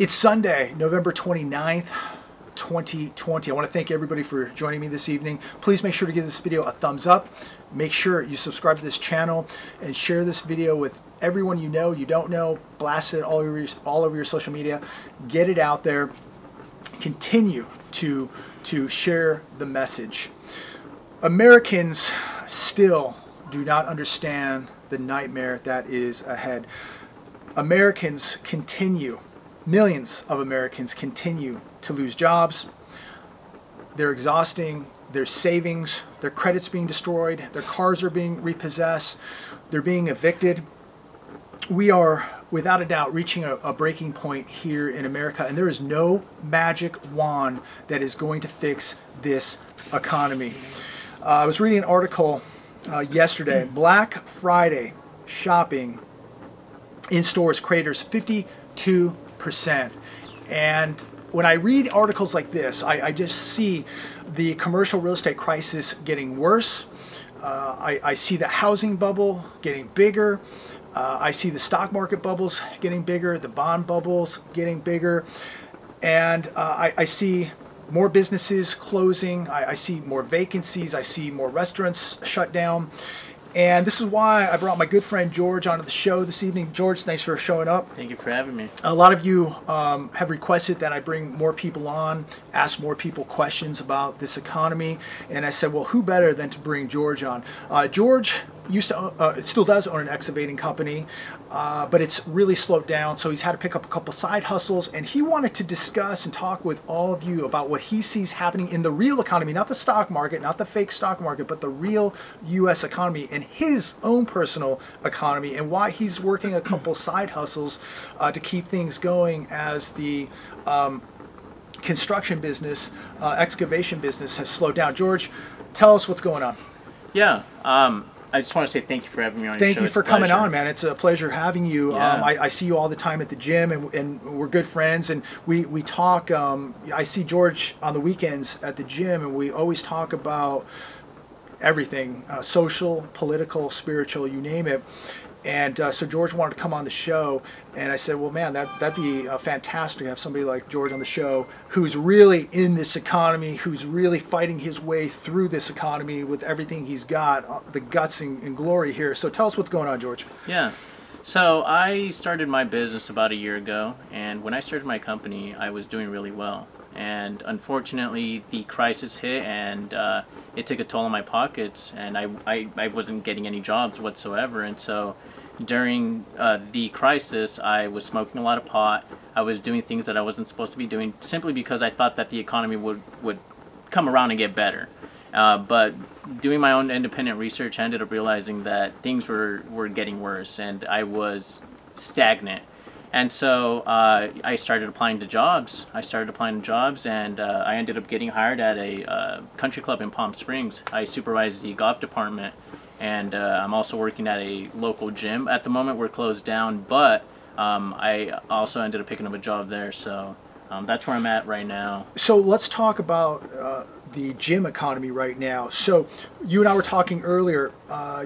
It's Sunday, November 29th, 2020. I want to thank everybody for joining me this evening. Please make sure to give this video a thumbs up. Make sure you subscribe to this channel and share this video with everyone you know, you don't know. Blast it all over your social media. Get it out there. Continue to share the message. Americans still do not understand the nightmare that is ahead. Americans continue, millions of Americans continue to lose jobs. They're exhausting their savings, their credit's being destroyed, their cars are being repossessed, they're being evicted. We are, without a doubt, reaching a breaking point here in America, and there is no magic wand that is going to fix this economy. I was reading an article yesterday. Black Friday shopping in stores craters 52%. And when I read articles like this, I just see the commercial real estate crisis getting worse. I see the housing bubble getting bigger. I see the stock market bubbles getting bigger, the bond bubbles getting bigger. And I see more businesses closing. I see more vacancies. I see more restaurants shut down. And this is why I brought my good friend George onto the show this evening. George, thanks for showing up. Thank you for having me. A lot of you have requested that I bring more people on, ask more people questions about this economy. And I said, well, who better than to bring George on? George used to, still does own an excavating company, but it's really slowed down. So he's had to pick up a couple side hustles, and he wanted to discuss and talk with all of you about what he sees happening in the real economy, not the stock market, not the fake stock market, but the real U.S. economy and his own personal economy, and why he's working a couple side hustles to keep things going as the construction business, excavation business has slowed down. George, tell us what's going on. Yeah. I just want to say thank you for having me on your show. Thank you for coming on, man. It's a pleasure having you. Yeah. I see you all the time at the gym, and we're good friends, and we talk. I see George on the weekends at the gym, and we always talk about everything, social, political, spiritual, you name it. And so George wanted to come on the show, and I said, well, man, that'd be fantastic to have somebody like George on the show who's really in this economy, who's really fighting his way through this economy with everything he's got, the guts and glory here. So tell us what's going on, George. Yeah. So I started my business about a year ago, and when I started my company, I was doing really well. And unfortunately, the crisis hit, and it took a toll on my pockets, and I wasn't getting any jobs whatsoever. And so during the crisis, I was smoking a lot of pot. I was doing things that I wasn't supposed to be doing simply because I thought that the economy would come around and get better. But doing my own independent research, I ended up realizing that things were getting worse, and I was stagnant. And so I started applying to jobs. And I ended up getting hired at a country club in Palm Springs. I supervise the golf department, and I'm also working at a local gym. At the moment, we're closed down, but I also ended up picking up a job there. So that's where I'm at right now. So let's talk about the gym economy right now. So you and I were talking earlier.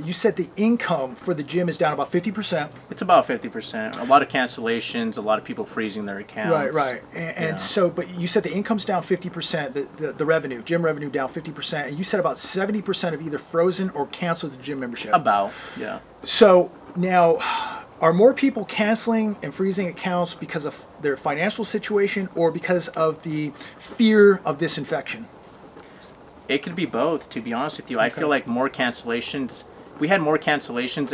You said the income for the gym is down about 50%. It's about 50%. A lot of cancellations, a lot of people freezing their accounts. Right. And so, but you said the income's down 50%, the revenue, gym revenue down 50%, and you said about 70% have either frozen or canceled the gym membership. About, yeah. So now, are more people canceling and freezing accounts because of their financial situation or because of the fear of this infection? It could be both, to be honest with you. Okay. I feel like more cancellations, we had more cancellations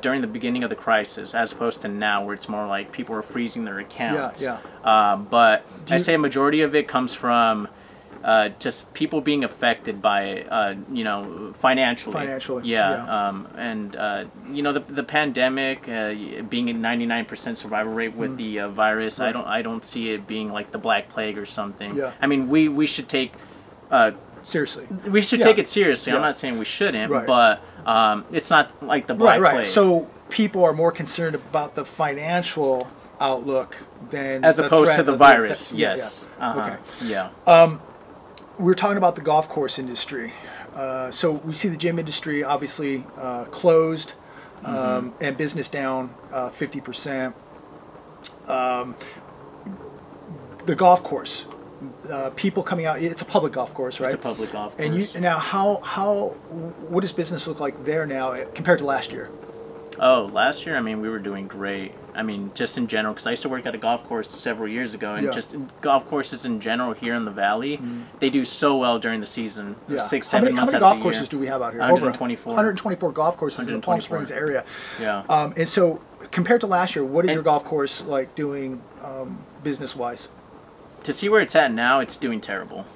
during the beginning of the crisis as opposed to now, where it's more like people are freezing their accounts. Yeah. But I say a majority of it comes from just people being affected by, you know, financially. Financially. Yeah. You know, the pandemic, being a 99% survival rate with the virus, right. I don't see it being like the Black Plague or something. Yeah. I mean, we should take seriously. We should take it seriously. I'm not saying we shouldn't, right. but it's not like the Black Plague. So people are more concerned about the financial outlook than as opposed to the virus. Yes. Okay. Yeah. We're talking about the golf course industry. So we see the gym industry obviously closed and business down 50%. the golf course. People coming out. It's a public golf course, right? It's a public golf course. And now, what does business look like there now compared to last year? Oh, last year, I mean, we were doing great. I mean, just in general, because I used to work at a golf course several years ago, and just golf courses in general here in the Valley, they do so well during the season. Yeah. 6, 7 how many months out golf of the courses year. do we have out here? 124. 124 golf courses in the Palm 124. Springs area. Yeah. And so, compared to last year, what is your golf course like doing business-wise? To see where it's at now, it's doing terrible.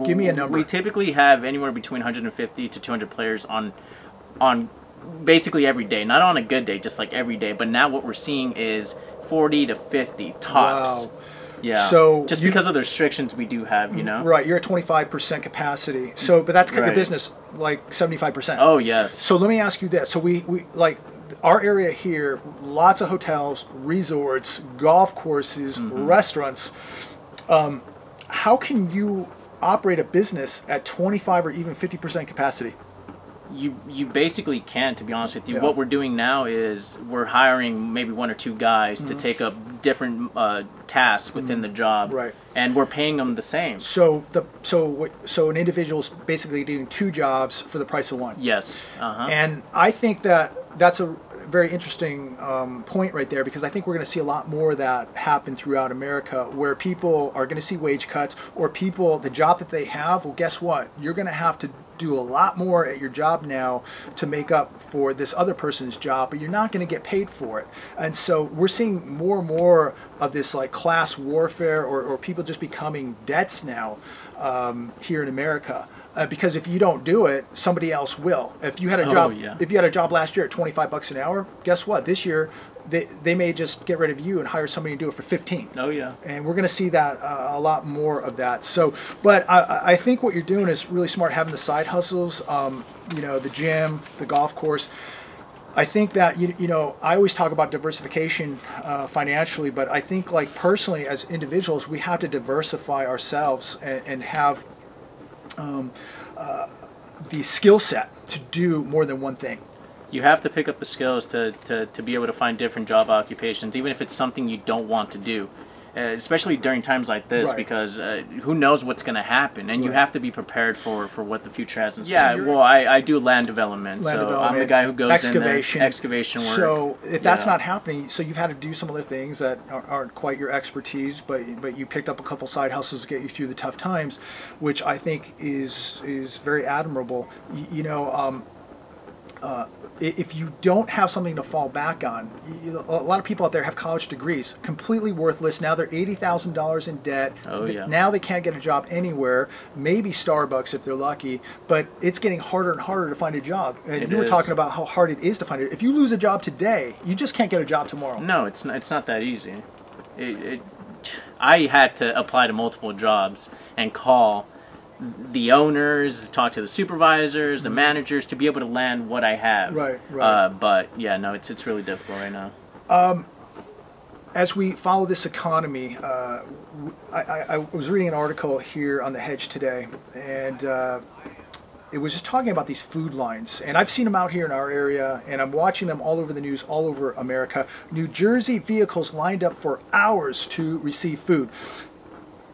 Give me a number. We typically have anywhere between 150 to 200 players on basically every day. Not on a good day, just like every day. But now what we're seeing is 40 to 50 tops. Wow. Yeah. So just because of the restrictions we do have, you know. Right. You're at 25% capacity. So, but that's your business like 75%. Oh yes. So let me ask you this. So we like our area here, lots of hotels, resorts, golf courses, restaurants. How can you operate a business at 25 or even 50% capacity? You basically can't, to be honest with you. Yeah. What we're doing now is we're hiring maybe 1 or 2 guys to take up different tasks within the job, Right. and we're paying them the same. So an individual's basically doing 2 jobs for the price of 1. Yes. And I think that's a very interesting point right there, because I think we're going to see a lot more of that happen throughout America, where people are going to see wage cuts, or people, the job that they have, well, guess what? You're going to have to do a lot more at your job now to make up for this other person's job, but you're not going to get paid for it. And so we're seeing more and more of this like class warfare, or people just becoming debts now here in America. Because if you don't do it, somebody else will. If you had a job, if you had a job last year at $25 an hour, guess what? This year, they may just get rid of you and hire somebody to do it for 15. Oh yeah. And we're going to see that a lot more of that. So, but I think what you're doing is really smart, having the side hustles. You know, the gym, the golf course. I think that you know, I always talk about diversification financially, but I think like personally as individuals, we have to diversify ourselves and have the skill set to do more than one thing. You have to pick up the skills to be able to find different job occupations, even if it's something you don't want to do. Especially during times like this, because who knows what's going to happen, and you have to be prepared for what the future has in store. Yeah, well, I do land development, I'm the guy who goes excavation, in there, excavation work. So if that's not happening, so you've had to do some other things that aren't quite your expertise, but you picked up a couple side hustles to get you through the tough times, which I think is very admirable. You know, if you don't have something to fall back on, a lot of people out there have college degrees, completely worthless. Now they're $80,000 in debt. Oh, yeah. Now they can't get a job anywhere, maybe Starbucks if they're lucky, but it's getting harder and harder to find a job. And you were talking about how hard it is to find it. If you lose a job today, you just can't get a job tomorrow. No, it's not that easy. I had to apply to multiple jobs and call the owners, talk to the supervisors, the managers, to be able to land what I have. Right. But yeah, no, it's really difficult right now. As we follow this economy, I was reading an article here on The Hedge today, and it was just talking about these food lines. And I've seen them out here in our area, and I'm watching them all over the news, all over America. New Jersey vehicles lined up for hours to receive food.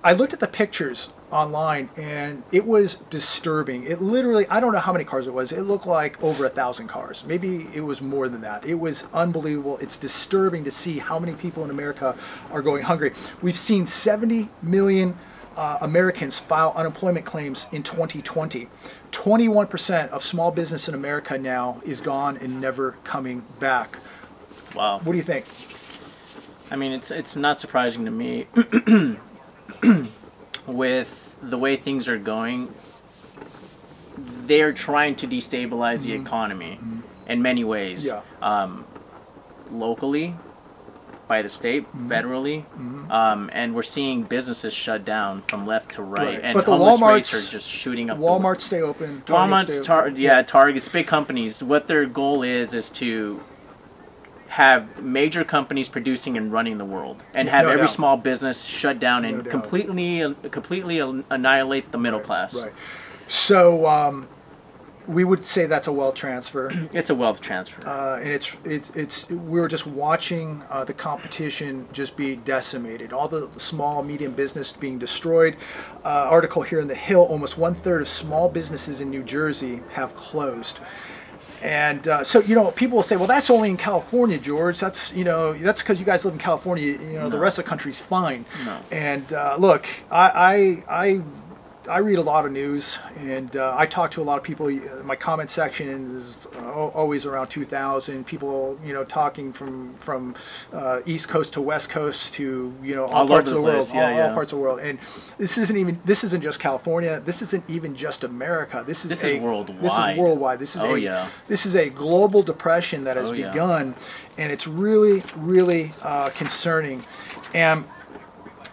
I looked at the pictures online, and it was disturbing. It literally, I don't know how many cars it was. It looked like over 1,000 cars. Maybe it was more than that. It was unbelievable. It's disturbing to see how many people in America are going hungry. We've seen 70 million Americans file unemployment claims in 2020. 21% of small business in America now is gone and never coming back. Wow. What do you think? I mean, it's not surprising to me. With the way things are going, they're trying to destabilize the economy in many ways. Yeah. Locally, by the state, federally, and we're seeing businesses shut down from left to right. And but the homeless Walmarts rates are just shooting up. Walmart stay open. Target's big companies. What their goal is to have major companies producing and running the world, and have every small business shut down and completely annihilate the middle class. Right. So We would say that's a wealth transfer. It's a wealth transfer. And we were just watching the competition just be decimated. All the small, medium business being destroyed. Article here in the Hill, almost 1/3 of small businesses in New Jersey have closed. And so, you know, people will say, well, that's only in California, George. That's, you know, that's because you guys live in California. You know, the rest of the country's fine. No. And look, I read a lot of news, and I talk to a lot of people. My comment section is always around 2,000 people. You know, talking from East Coast to West Coast to, you know, all parts of the world, all parts of the world. And this isn't just California. This isn't even just America. This is worldwide. This is worldwide. This is a global depression that has begun, and it's really, really concerning. And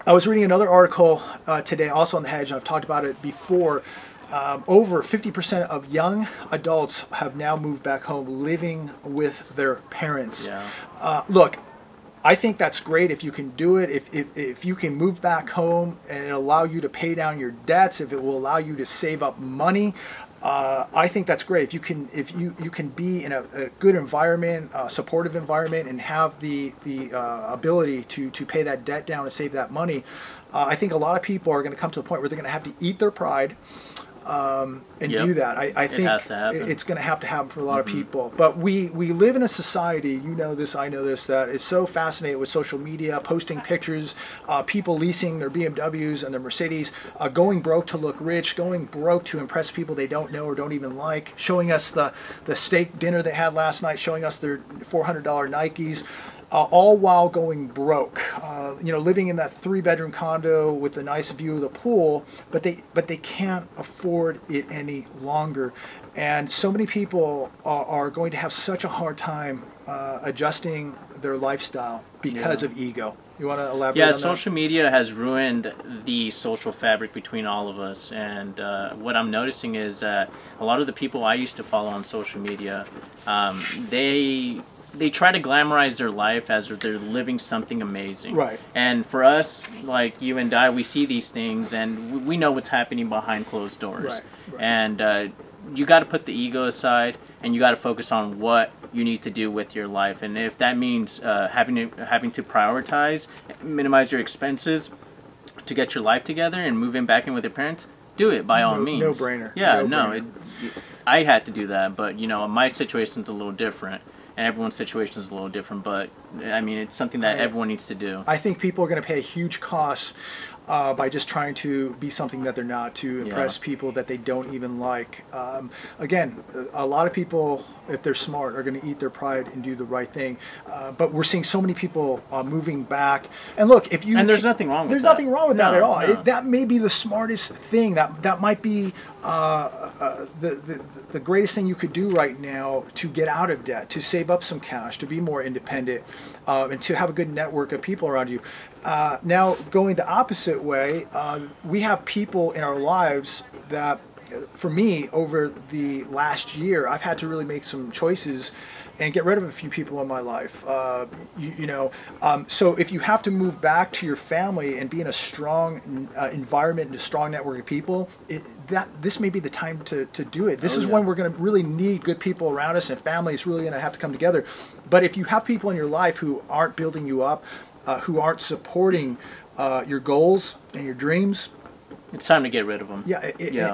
I was reading another article today, also on the Hedge, and I've talked about it before. Over 50% of young adults have now moved back home, living with their parents. Yeah. Look, I think that's great if you can do it. If you can move back home and it'll allow you to pay down your debts, if it will allow you to save up money, I think that's great. If you can be in a good environment, a supportive environment, and have the ability to pay that debt down and save that money, I think a lot of people are going to come to a point where they're going to have to eat their pride and do that. I think it's going to happen for a lot of people. But we live in a society, you know this, I know this, that is so fascinated with social media, posting pictures, people leasing their BMWs and their Mercedes, going broke to look rich, going broke to impress people they don't know or don't even like, showing us the steak dinner they had last night, showing us their $400 Nikes. All while going broke, you know, living in that 3-bedroom condo with a nice view of the pool, but they can't afford it any longer, and so many people are going to have such a hard time adjusting their lifestyle because of ego. You want to elaborate on that? Social media has ruined the social fabric between all of us, and what I'm noticing is that a lot of the people I used to follow on social media, they try to glamorize their life as if they're living something amazing. Right. And for us, like you and I, we see these things and we know what's happening behind closed doors. Right. And you got to put the ego aside, and you got to focus on what you need to do with your life. And if that means having to prioritize, minimize your expenses to get your life together and move back in with your parents, do it by all means. No brainer. Yeah, I had to do that, but you know, my situation's a little different. And everyone's situation is a little different, but I mean, it's something that everyone needs to do. I think people are going to pay a huge cost by just trying to be something that they're not, to impress people that they don't even like. Again, a lot of people, if they're smart, are going to eat their pride and do the right thing. But we're seeing so many people moving back. And look, if you there's nothing wrong with that. There's nothing wrong with that at all. No. That may be the smartest thing. That might be the greatest thing you could do right now to get out of debt, to save up some cash, to be more independent, and to have a good network of people around you. Now, going the opposite way, we have people in our lives that, for me, over the last year, I've had to really make some choices and get rid of a few people in my life. So if you have to move back to your family and be in a strong environment and a strong network of people, this may be the time to do it. This is when we're going to really need good people around us, and family is really going to have to come together. But if you have people in your life who aren't building you up, who aren't supporting your goals and your dreams, it's time to get rid of them.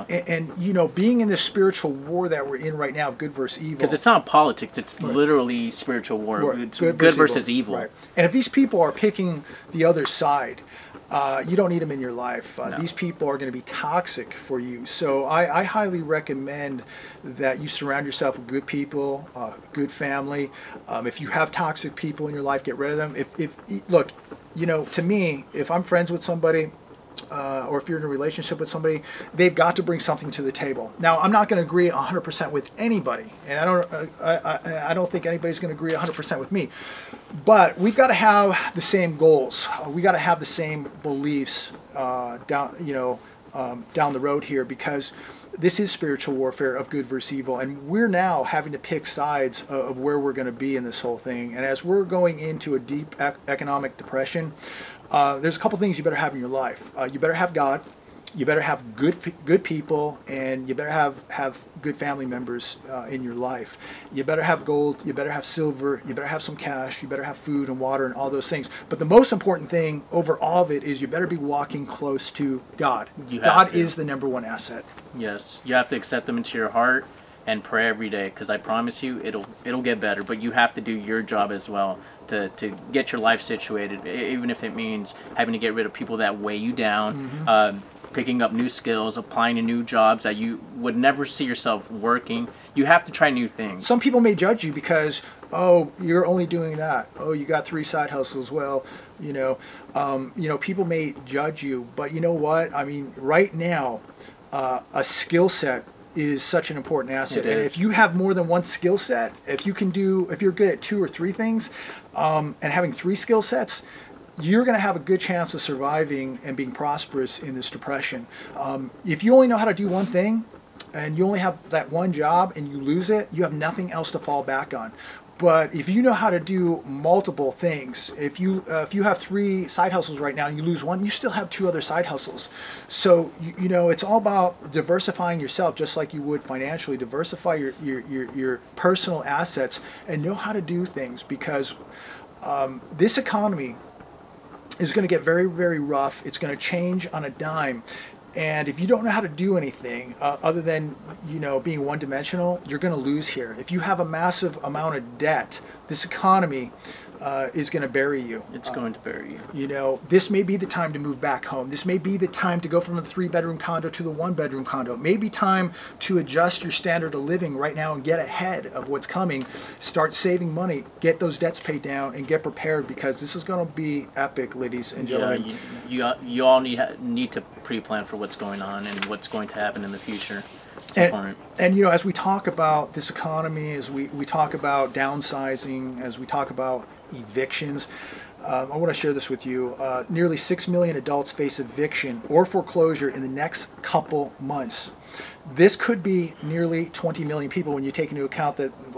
And you know, being in this spiritual war that we're in right now, good versus evil. Because it's not politics; it's literally spiritual war. It's good versus evil. Right. And if these people are picking the other side, you don't need them in your life. No. These people are going to be toxic for you. So I highly recommend that you surround yourself with good people, good family. If you have toxic people in your life, get rid of them. Look, you know, to me, if I'm friends with somebody, or if you're in a relationship with somebody, they've got to bring something to the table. Now, I'm not going to agree 100% with anybody, and I don't think anybody's going to agree 100% with me. But we've got to have the same goals. We got to have the same beliefs down the road here, because this is spiritual warfare of good versus evil, and we're now having to pick sides of where we're going to be in this whole thing. And as we're going into a deep economic depression, there's a couple things you better have in your life. You better have God. you better have good people, and you better have good family members in your life. You better have gold, you better have silver, you better have some cash, you better have food and water and all those things. But the most important thing over all of it is you better be walking close to God. God is the #1 asset. Yes, you have to accept them into your heart and pray every day, because I promise you it'll get better. But you have to do your job as well to get your life situated, even if it means having to get rid of people that weigh you down, picking up new skills, applying to new jobs that you would never see yourself working. You have to try new things. Some people may judge you because, oh, you're only doing that. Oh, you got 3 side hustles. Well, people may judge you, but you know what? I mean, right now, a skill set is such an important asset. And if you have more than one skill set, if you're good at 2 or 3 things, and having 3 skill sets, you're going to have a good chance of surviving and being prosperous in this depression. If you only know how to do one thing, and you only have that one job, and you lose it, you have nothing else to fall back on. But if you know how to do multiple things, if you have 3 side hustles right now and you lose one, you still have 2 other side hustles. So it's all about diversifying yourself, just like you would financially. Diversify your personal assets and know how to do things, because this economy is going to get very, very rough. It's going to change on a dime. And if you don't know how to do anything other than, being one-dimensional, you're going to lose here. If you have a massive amount of debt, this economy is going to bury you. It's going to bury you. This may be the time to move back home. This may be the time to go from the 3-bedroom condo to the 1-bedroom condo. It may be time to adjust your standard of living right now and get ahead of what's coming. Start saving money, get those debts paid down, and get prepared, because this is going to be epic, ladies and gentlemen. Yeah, you all need to pre-plan for what's going on and what's going to happen in the future. It's important. And as we talk about this economy, as we talk about downsizing, as we talk about evictions, I want to share this with you. Nearly 6 million adults face eviction or foreclosure in the next couple months. This could be nearly 20 million people when you take into account that a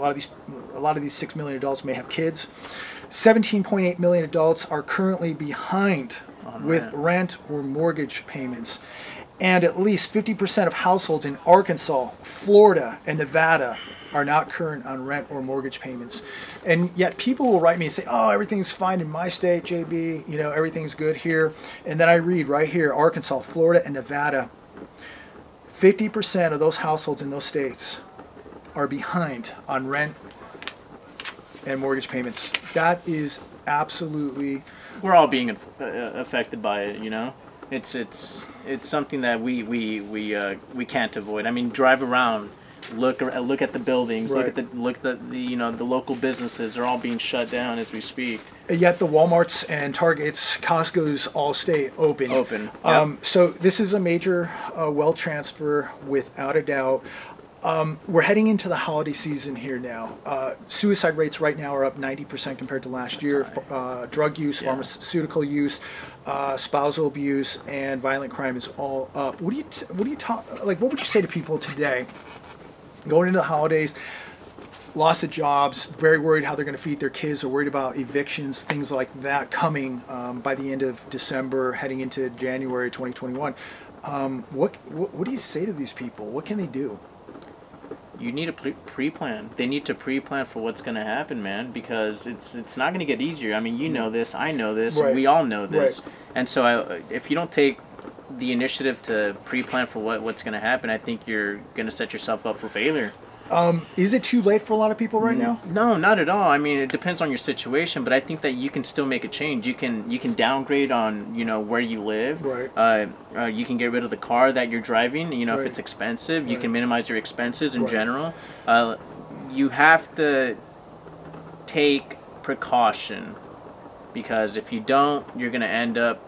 lot of these 6 million adults may have kids. 17.8 million adults are currently behind with rent or mortgage payments. And at least 50% of households in Arkansas, Florida, and Nevada are not current on rent or mortgage payments. And yet people will write me and say, oh, everything's fine in my state, JB, everything's good here. And then I read right here, Arkansas, Florida, and Nevada, 50% of those households in those states are behind on rent and mortgage payments. That is absolutely... We're all being affected by it, It's something that we can't avoid. I mean, drive around, look at the buildings, right. look at the local businesses are all being shut down as we speak. And yet the Walmarts and Targets, Costco's all stay open. Yep. So this is a major wealth transfer without a doubt. We're heading into the holiday season here now. Suicide rates right now are up 90% compared to last year. Drug use, pharmaceutical use, spousal abuse, and violent crime is all up. What would you say to people today going into the holidays? Lost of jobs, very worried how they're going to feed their kids, or worried about evictions, things like that coming by the end of December, heading into January 2021. What do you say to these people? What can they do? You need a pre-plan. They need to pre-plan for what's going to happen, man, because it's not going to get easier. I mean, you know this, I know this, right. We all know this. Right. And so if you don't take the initiative to pre-plan for what's going to happen, I think you're going to set yourself up for failure. Is it too late for a lot of people right now? No, not at all. I mean, it depends on your situation, but I think that you can still make a change. You can downgrade on where you live. Right. You can get rid of the car that you're driving. Right. If it's expensive, you can minimize your expenses in right. general. You have to take precaution, because if you don't, you're gonna end up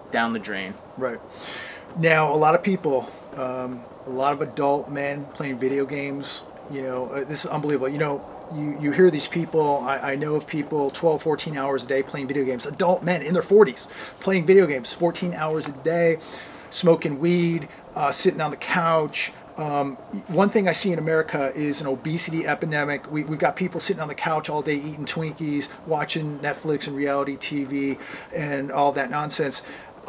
down the drain. Right. Now, a lot of people. A lot of adult men playing video games. This is unbelievable. You hear these people. I know of people 12, 14 hours a day playing video games. Adult men in their 40s playing video games 14 hours a day, smoking weed, sitting on the couch. One thing I see in America is an obesity epidemic. We've got people sitting on the couch all day eating Twinkies, watching Netflix and reality TV and all that nonsense.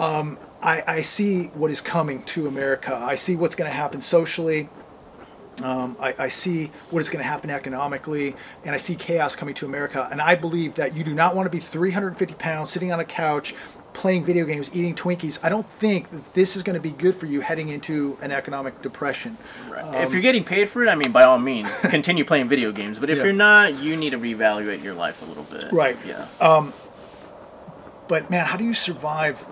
I see what is coming to America. I see what's going to happen socially. I see what is going to happen economically, and I see chaos coming to America. And I believe that you do not want to be 350 pounds sitting on a couch playing video games, eating Twinkies. I don't think that this is going to be good for you heading into an economic depression. Right. If you're getting paid for it, I mean, by all means, continue playing video games. But if Yeah. you're not, you need to reevaluate your life a little bit. Right. Yeah. But man, how do you survive?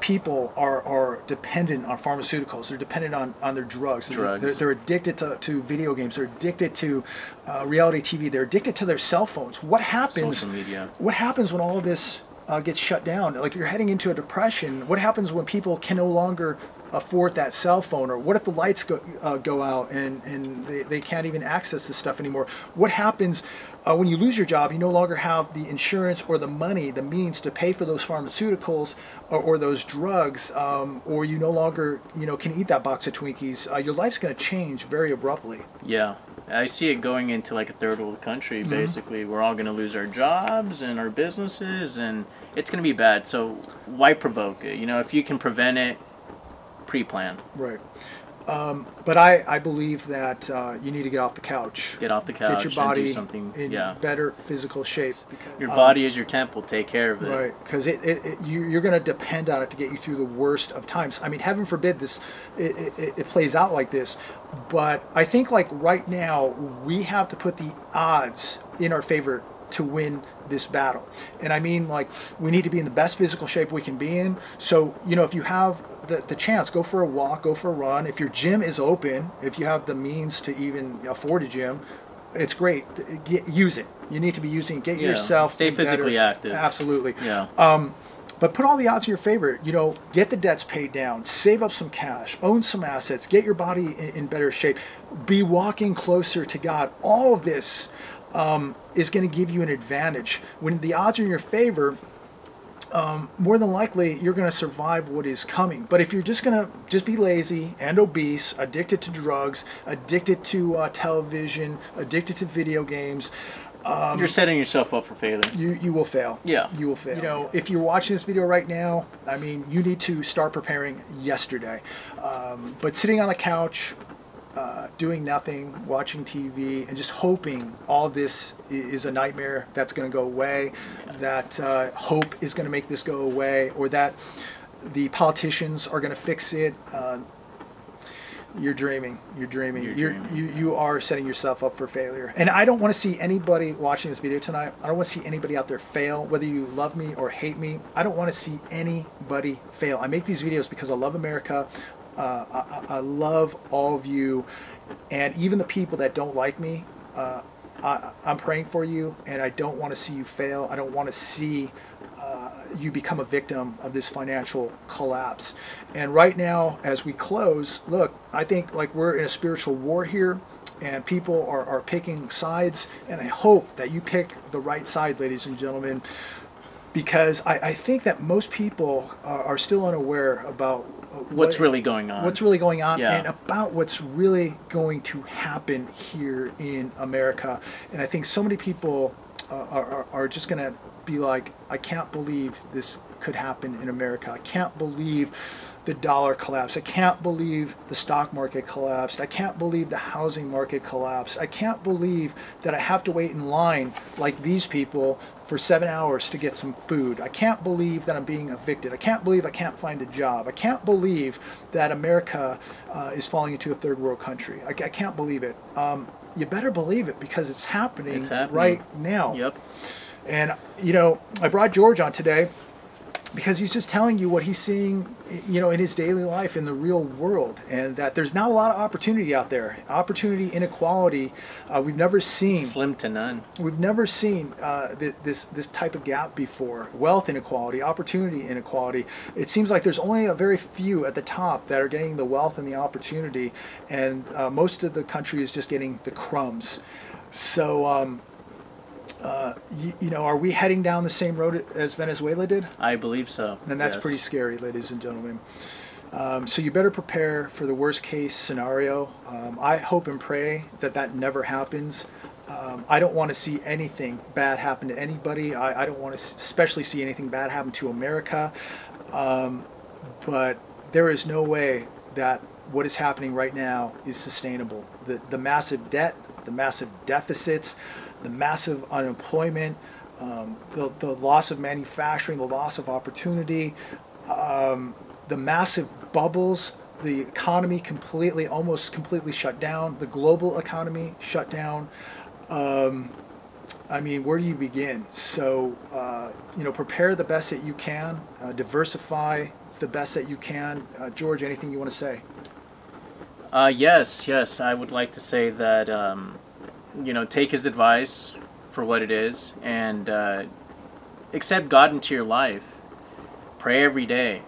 People are dependent on pharmaceuticals. They're dependent on their drugs. They're addicted to video games. They're addicted to reality TV. They're addicted to their cell phones. What happens? Social media. What happens when all of this gets shut down? Like, you're heading into a depression. What happens when people can no longer afford that cell phone? Or what if the lights go out and they can't even access this stuff anymore? What happens when you lose your job? You no longer have the insurance or the money, the means to pay for those pharmaceuticals or those drugs, or you no longer can eat that box of Twinkies. Your life's going to change very abruptly. Yeah. I see it going into like a third world country, basically. We're all going to lose our jobs and our businesses, and it's going to be bad. So why provoke it? If you can prevent it, pre-plan. Right. But I believe that you need to get off the couch. Get off the couch. Get your body and do something, in better physical shape. Your body is your temple. Take care of it. Right, because you're going to depend on it to get you through the worst of times. I mean, heaven forbid it plays out like this. But I think like right now we have to put the odds in our favor to win this battle. And I mean, like, we need to be in the best physical shape we can be in. So, if you have the chance, go for a walk, go for a run. If your gym is open, if you have the means to even afford a gym, it's great. Use it. You need to be using it. Get yourself stay physically active. Absolutely. Yeah. But put all the odds in your favor. Get the debts paid down, save up some cash, own some assets, get your body in better shape, be walking closer to God. All of this is going to give you an advantage. When the odds are in your favor, more than likely you're going to survive what is coming. But if you're just going to be lazy and obese, addicted to drugs, addicted to television, addicted to video games, you're setting yourself up for failure. You will fail. Yeah. You will fail. If you're watching this video right now, I mean, you need to start preparing yesterday. But sitting on the couch, doing nothing, watching TV, and just hoping all this is a nightmare that's going to go away, that hope is going to make this go away, or that the politicians are going to fix it. You're dreaming. You're dreaming. You are setting yourself up for failure. And I don't want to see anybody watching this video tonight. I don't want to see anybody out there fail, whether you love me or hate me. I don't want to see anybody fail. I make these videos because I love America. I love all of you, and even the people that don't like me. I'm praying for you, and I don't want to see you fail. I don't want to see you become a victim of this financial collapse. And right now, as we close, look, I think like we're in a spiritual war here, and people are picking sides, and I hope that you pick the right side, ladies and gentlemen, because I think that most people are still unaware about what's really going on. What's really going on, Yeah. and about what's really going to happen here in America. And I think so many people are just going to be like, I can't believe this could happen in America. I can't believe the dollar collapsed. I can't believe the stock market collapsed. I can't believe the housing market collapsed. I can't believe that I have to wait in line like these people for 7 hours to get some food. I can't believe that I'm being evicted. I can't believe I can't find a job. I can't believe that America is falling into a third world country. I can't believe it. You better believe it, because it's happening right now. Yep. And, I brought George on today because he's just telling you what he's seeing, in his daily life in the real world, and that there's not a lot of opportunity out there. Opportunity, inequality, we've never seen. Slim to none. We've never seen this type of gap before. Wealth inequality, opportunity inequality. It seems like there's only a very few at the top that are getting the wealth and the opportunity, and most of the country is just getting the crumbs. So, are we heading down the same road as Venezuela did? I believe so. And that's pretty scary, ladies and gentlemen. So you better prepare for the worst case scenario. I hope and pray that never happens. I don't want to see anything bad happen to anybody. I don't want to especially see anything bad happen to America. But there is no way that what is happening right now is sustainable. The massive debt, the massive deficits, the massive unemployment, the loss of manufacturing, the loss of opportunity, the massive bubbles, the economy almost completely shut down, the global economy shut down. I mean, where do you begin? So, prepare the best that you can, diversify the best that you can. George, anything you want to say? Yes, I would like to say that, take his advice for what it is, and accept God into your life. Pray every day.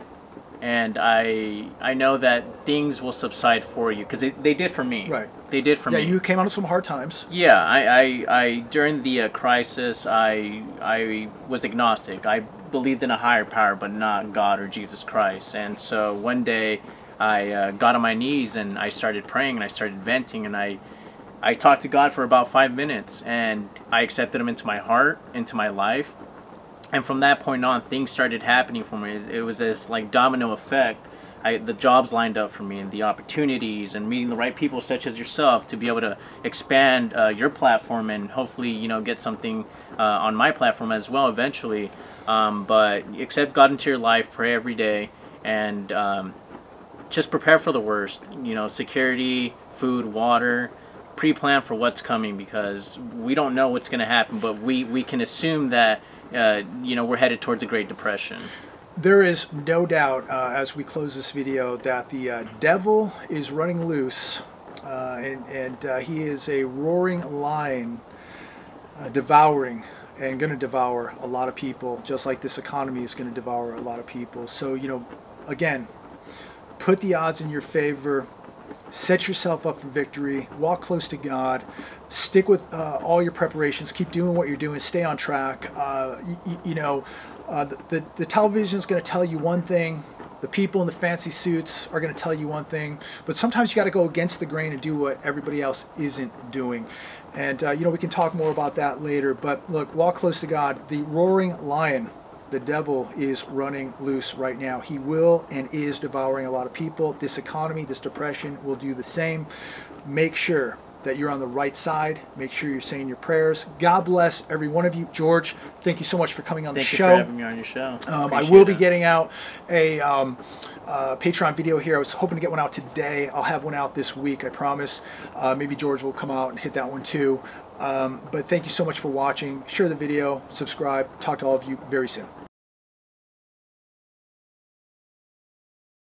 And I know that things will subside for you, because they did for me. Right. They did for me. Yeah, you came out of some hard times. Yeah, I during the crisis, I was agnostic. I believed in a higher power, but not God or Jesus Christ. And so one day, I got on my knees and I started praying and I started venting, and I talked to God for about 5 minutes, and I accepted Him into my heart, into my life. And from that point on, things started happening for me. It was this like domino effect. The jobs lined up for me, and the opportunities, and meeting the right people such as yourself to be able to expand your platform, and hopefully, get something on my platform as well eventually. But accept God into your life, pray every day, and just prepare for the worst. Security, food, water. Pre-plan for what's coming, because we don't know what's going to happen, but we can assume that we're headed towards a Great Depression. There is no doubt, as we close this video, that the devil is running loose, and he is a roaring lion, devouring and going to devour a lot of people, just like this economy is going to devour a lot of people. So, again, put the odds in your favor. Set yourself up for victory. Walk close to God. Stick with all your preparations. Keep doing what you're doing. Stay on track. The television is going to tell you one thing. The people in the fancy suits are going to tell you one thing. But sometimes you got to go against the grain and do what everybody else isn't doing. And, we can talk more about that later. But look, walk close to God. The roaring lion, the devil, is running loose right now. He will and is devouring a lot of people. This economy, this depression will do the same. Make sure that you're on the right side. Make sure you're saying your prayers. God bless every one of you. George, thank you so much for coming on the show. Thank you for having me on your show. I will be getting out a Patreon video here. I was hoping to get one out today. I'll have one out this week, I promise. Maybe George will come out and hit that one too. But thank you so much for watching. Share the video, subscribe. Talk to all of you very soon.